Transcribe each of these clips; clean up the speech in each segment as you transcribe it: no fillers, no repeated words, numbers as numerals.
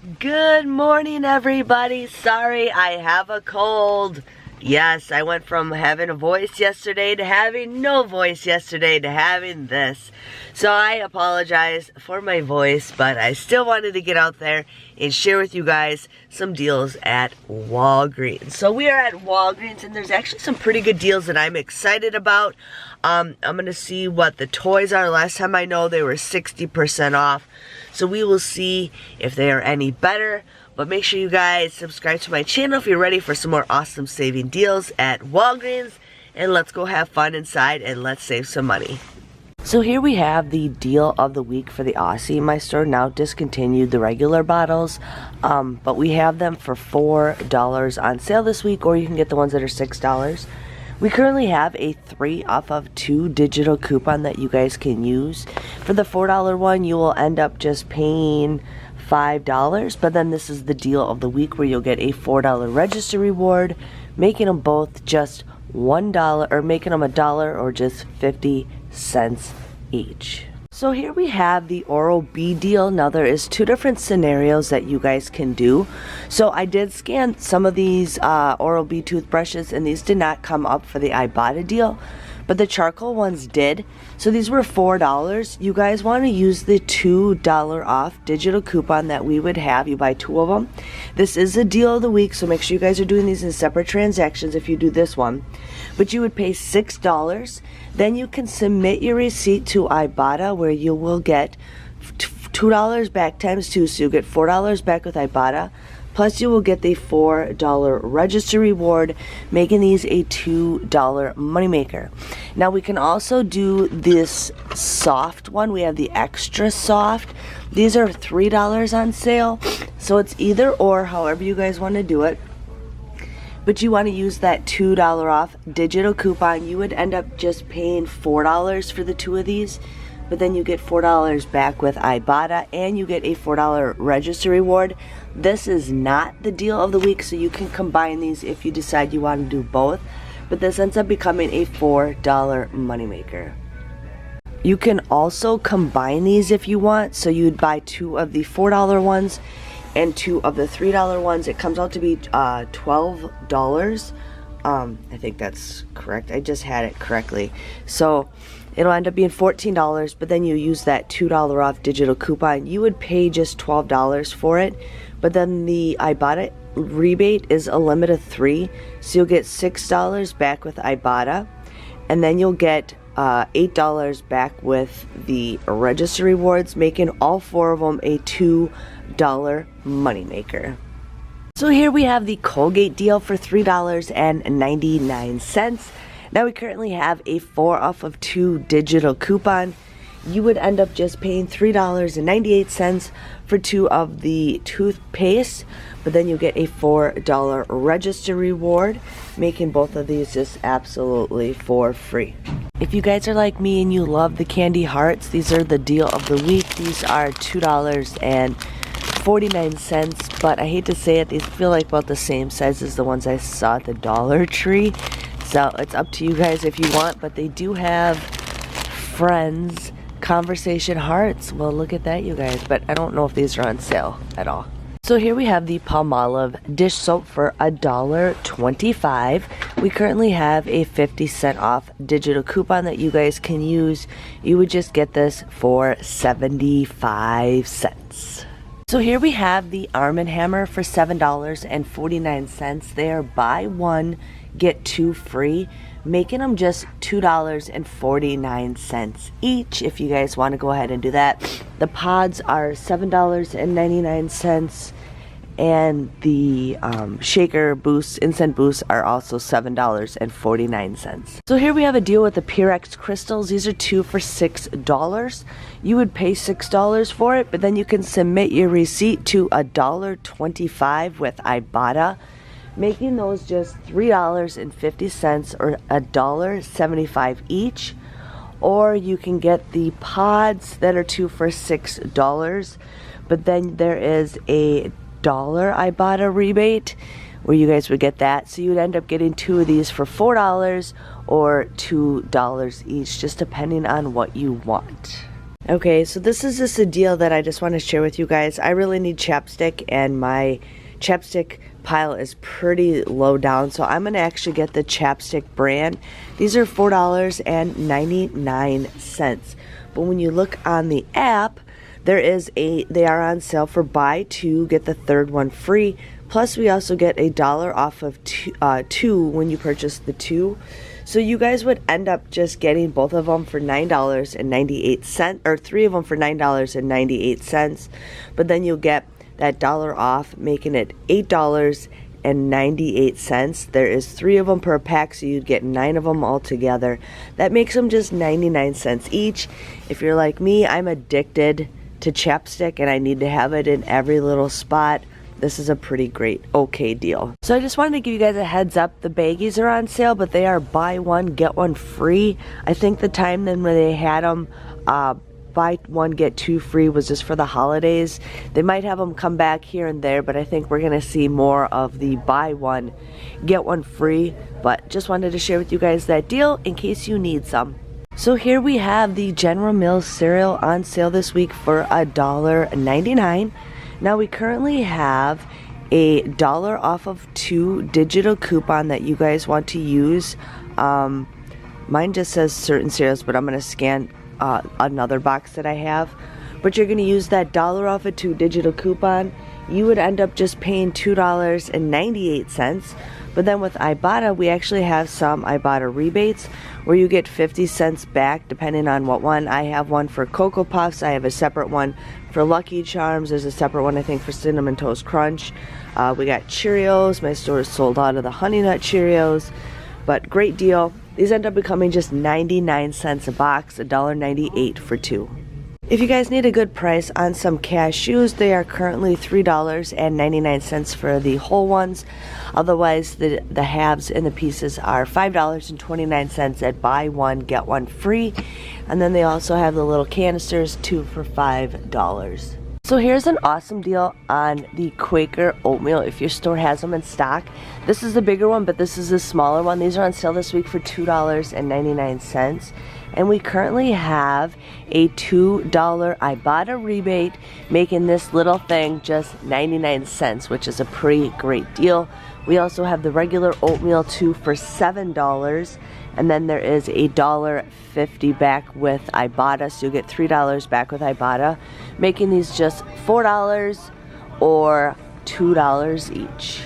Good morning, everybody. Sorry, I have a cold. Yes, I went from having a voice yesterday to having no voice yesterday to having this. So I apologize for my voice, but I still wanted to get out there and share with you guys some deals at Walgreens. So we are at Walgreens, and there's actually some pretty good deals that I'm excited about. I'm going to see what the toys are. Last time I know they were 60% off. So we will see if they are any better. But make sure you guys subscribe to my channel if you're ready for some more awesome saving deals at Walgreens. And let's go have fun inside and let's save some money. So here we have the deal of the week for the Aussie. My store now discontinued the regular bottles, but we have them for $4 on sale this week, or you can get the ones that are $6. We currently have a 3 off of 2 digital coupon that you guys can use. For the $4 one, you will end up just paying $5, but then this is the deal of the week where you'll get a $4 register reward, making them both just $1, or making them $1 or just 50 cents each. So here we have the Oral-B deal. Now there is 2 different scenarios that you guys can do. So I did scan some of these Oral-B toothbrushes, and these did not come up for the IBOTTA deal, but the charcoal ones did. So these were $4. You guys want to use the $2 off digital coupon that we would have. You buy 2 of them. This is the deal of the week, so make sure you guys are doing these in separate transactions if you do this one. But you would pay $6. Then you can submit your receipt to IBOTTA, where you will get $2 back times 2, so you'll get $4 back with IBOTTA. Plus you will get the $4 register reward, making these a $2 moneymaker. Now we can also do this soft one. We have the extra soft. These are $3 on sale. So it's either or, however you guys want to do it. But you want to use that $2 off digital coupon. You would end up just paying $4 for the 2 of these. But then you get $4 back with IBOTTA, and you get a $4 register reward. This is not the deal of the week, so you can combine these if you decide you want to do both. But this ends up becoming a $4 moneymaker. You can also combine these if you want. So you'd buy 2 of the $4 ones and 2 of the $3 ones. It comes out to be $12. I think that's correct. I just had it correctly. So it'll end up being $14, but then you use that $2 off digital coupon. You would pay just $12 for it, but then the IBOTTA rebate is a limit of 3, so you'll get $6 back with IBOTTA, and then you'll get $8 back with the register rewards, making all 4 of them a $2 moneymaker. So here we have the Colgate deal for $3.99. Now we currently have a 4 off of 2 digital coupon. You would end up just paying $3.98 for 2 of the toothpaste, but then you get a $4 register reward, making both of these just absolutely for free. If you guys are like me and you love the candy hearts, these are the deal of the week. These are $2.49, but I hate to say it, these feel like about the same size as the ones I saw at the Dollar Tree. So it's up to you guys if you want, but they do have Friends Conversation Hearts. Well, look at that, you guys. But I don't know if these are on sale at all. So here we have the Palmolive dish soap for $1.25. We currently have a 50-cent off digital coupon that you guys can use. You would just get this for 75 cents. So here we have the Arm & Hammer for $7.49. They are buy 1, get 2 free, making them just $2.49 each if you guys want to go ahead and do that. The pods are $7.99, and the shaker boosts, incense boosts, are also $7.49. So here we have a deal with the Purex crystals. These are 2 for $6. You would pay $6 for it, but then you can submit your receipt to $1.25 with IBOTTA, making those just $3.50 or $1.75 each. Or you can get the pods that are 2 for $6, but then there is a $1 IBOTTA rebate where you guys would get that, so you would end up getting 2 of these for $4 or $2 each, just depending on what you want. Okay, so this is just a deal that I just want to share with you guys. I really need chapstick, and my chapstick pile is pretty low down, so I'm going to actually get the chapstick brand. These are $4.99. But when you look on the app, they are on sale for buy two, get the third one free. Plus, we also get $1 off of two when you purchase the two. So you guys would end up just getting both of them for $9.98, or three of them for $9.98. But then you'll get that $1 off, making it $8.98. There is 3 of them per pack, so you'd get 9 of them all together. That makes them just 99 cents each. If you're like me, I'm addicted to chapstick and I need to have it in every little spot. This is a pretty great deal. So I just wanted to give you guys a heads up. The baggies are on sale, but they are buy one get one free. I think the time then when they had them buy one get two free was just for the holidays. They might have them come back here and there, but I think we're gonna see more of the buy one get one free. But just wanted to share with you guys that deal in case you need some. So here we have the General Mills cereal on sale this week for $1.99. Now we currently have $1 off of 2 digital coupon that you guys want to use. Mine just says certain cereals, but I'm going to scan another box that I have. But you're going to use that $1 off of 2 digital coupon. You would end up just paying $2.98. But then with IBOTTA, we actually have some IBOTTA rebates where you get 50 cents back depending on what one. I have one for Cocoa Puffs. I have a separate one for Lucky Charms. There's a separate one, I think, for Cinnamon Toast Crunch. We got Cheerios. My store is sold out of the Honey Nut Cheerios. But great deal. These end up becoming just 99 cents a box, $1.98 for 2. If you guys need a good price on some cashews, they are currently $3.99 for the whole ones. Otherwise, the halves and the pieces are $5.29 at buy one, get one free. And then they also have the little canisters, 2 for $5. So here's an awesome deal on the Quaker oatmeal if your store has them in stock. This is the bigger one, but this is the smaller one. These are on sale this week for $2.99. And we currently have a $2 IBOTTA rebate, making this little thing just 99 cents, which is a pretty great deal. We also have the regular oatmeal 2 for $7. And then there is a $1.50 back with IBOTTA, so you'll get $3 back with IBOTTA, making these just $4 or $2 each.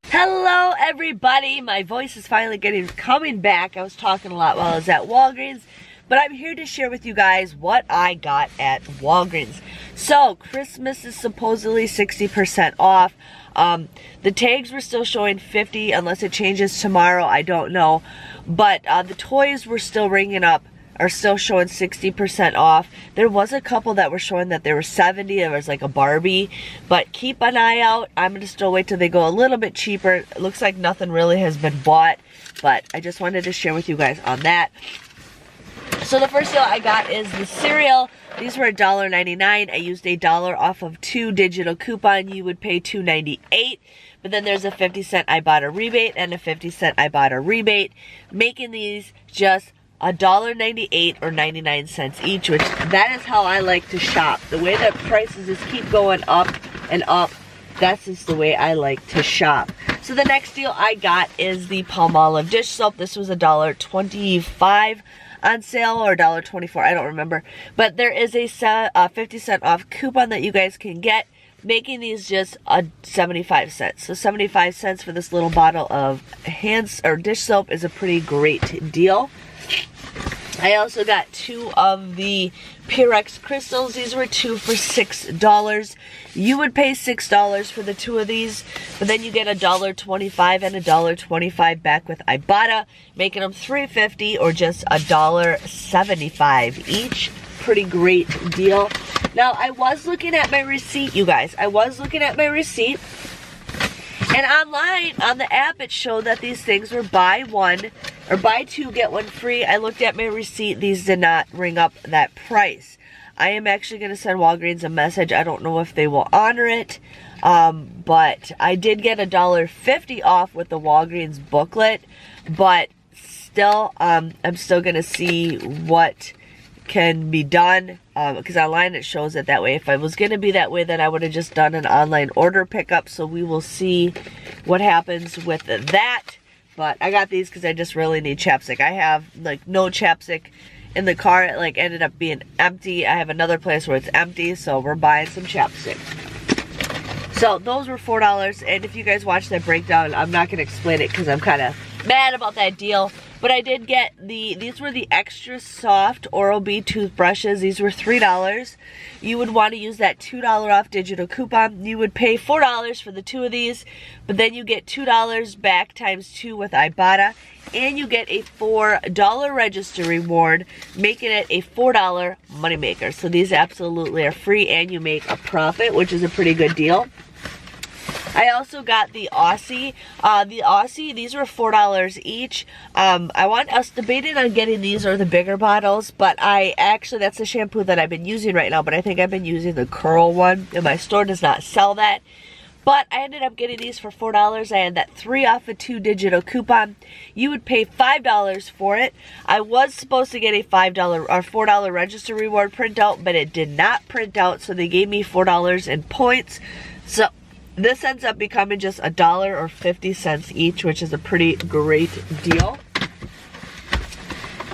Hello everybody, my voice is finally coming back. I was talking a lot while I was at Walgreens, but I'm here to share with you guys what I got at Walgreens. So Christmas is supposedly 60% off. The tags were still showing 50 unless it changes tomorrow, I don't know. But the toys were still ringing up, are still showing 60% off. There was a couple that were showing that they were 70. There was like a Barbie, but keep an eye out. I'm gonna still wait till they go a little bit cheaper. It looks like nothing really has been bought, but I just wanted to share with you guys on that. So the first deal I got is the cereal. These were $1.99. I used $1 off of 2 digital coupon. You would pay $2.98. But then there's a 50-cent IBOTTA rebate and a 50-cent IBOTTA rebate, making these just $1.98 or 99 cents each, which that is how I like to shop. The way that prices just keep going up and up, that's just the way I like to shop. So the next deal I got is the Palmolive dish soap. This was $1.25 on sale, or $1.24, I don't remember. But there is a 50-cent off coupon that you guys can get, making these just 75 cents. So 75 cents for this little bottle of dish soap is a pretty great deal. I also got 2 of the Purex crystals. These were 2 for $6. You would pay $6 for the 2 of these, but then you get $1.25 and $1.25 back with IBOTTA, making them $3.50 or just $1.75 each. Pretty great deal. Now, I was looking at my receipt, you guys. I was looking at my receipt. And online, on the app, it showed that these things were buy 1 or buy 2, get 1 free. I looked at my receipt. These did not ring up that price. I am actually going to send Walgreens a message. I don't know if they will honor it. But I did get $1.50 off with the Walgreens booklet. But still, I'm still going to see what can be done, because online it shows it that way. If I was going to be that way, then I would have just done an online order pickup, so we will see what happens with that. But I got these because I just really need chapstick. I have like no chapstick in the car. It like ended up being empty. I have another place where it's empty, so we're buying some chapstick. So those were $4, and if you guys watch that breakdown, I'm not going to explain it because I'm kind of mad about that deal. But I did get these were the extra soft Oral-B toothbrushes. These were $3. You would want to use that $2 off digital coupon. You would pay $4 for the 2 of these, but then you get $2 back times 2 with IBOTTA, and you get a $4 register reward, making it a $4 moneymaker. So these absolutely are free, and you make a profit, which is a pretty good deal. I also got the Aussie. These were $4 each. I want us debating on getting these or the bigger bottles, but that's the shampoo that I've been using right now, but I think I've been using the Curl one, and my store does not sell that. But I ended up getting these for $4. I had that 3 off of 2 digital coupon. You would pay $5 for it. I was supposed to get a $5 or $4 register reward printout, but it did not print out, so they gave me $4 in points. So this ends up becoming just $1 or 50 cents each, which is a pretty great deal.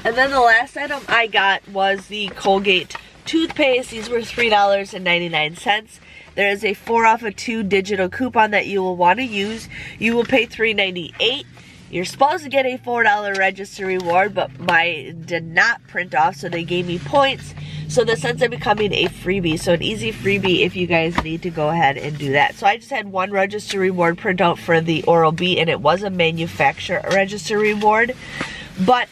And then the last item I got was the Colgate toothpaste. These were $3.99. There is a 4 off of 2 digital coupon that you will want to use. You will pay $3.98. You're supposed to get a $4 register reward, but mine did not print off, so they gave me points. So this ends up becoming a freebie, so an easy freebie if you guys need to go ahead and do that. So I just had 1 register reward printout for the Oral-B, and it was a manufacturer register reward. But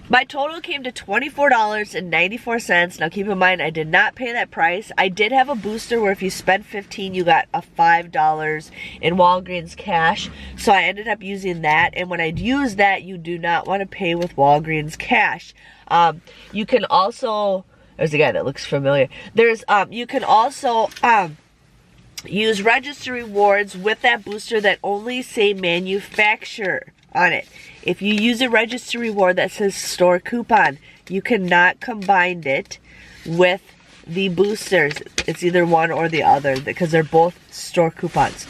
my total came to $24.94. Now keep in mind, I did not pay that price. I did have a booster where if you spend $15, you got a $5 in Walgreens cash. So I ended up using that. And when I use that, you do not want to pay with Walgreens cash. You can also, there's a guy that looks familiar. You can also use register rewards with that booster that only say manufacturer on it. If you use a register reward that says store coupon, you cannot combine it with the boosters. It's either one or the other because they're both store coupons.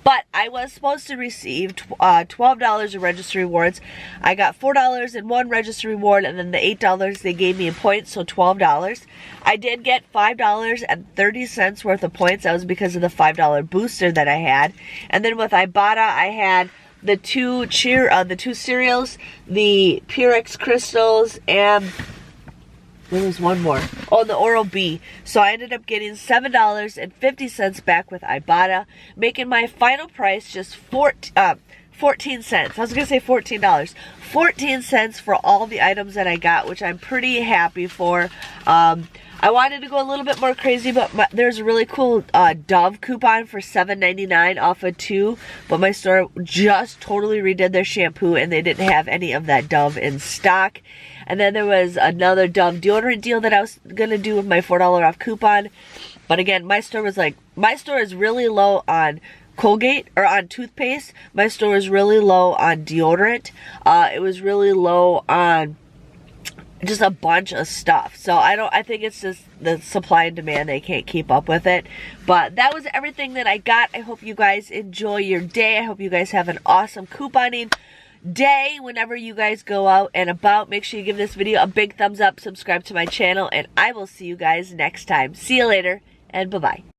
But I was supposed to receive $12 of register rewards. I got $4 in 1 register reward, and then the $8 they gave me in points, so $12. I did get $5.30 worth of points. That was because of the $5 booster that I had. And then with IBOTTA, I had the two cereals, the Purex crystals, and there was one more. Oh, the Oral-B. So I ended up getting $7.50 back with IBOTTA, making my final price just 14 cents. I was going to say $14. 14 cents for all the items that I got, which I'm pretty happy for. I wanted to go a little bit more crazy, but there's a really cool Dove coupon for $7.99 off of 2, but my store just totally redid their shampoo and they didn't have any of that Dove in stock. And then there was another Dove deodorant deal that I was going to do with my $4 off coupon. But again, my store is really low on Colgate, or on toothpaste. My store is really low on deodorant. It was really low on just a bunch of stuff. So I think it's just the supply and demand. They can't keep up with it. But that was everything that I got. I hope you guys enjoy your day. I hope you guys have an awesome couponing day whenever you guys go out and about. Make sure you give this video a big thumbs up, subscribe to my channel, and I will see you guys next time. See you later, and bye-bye.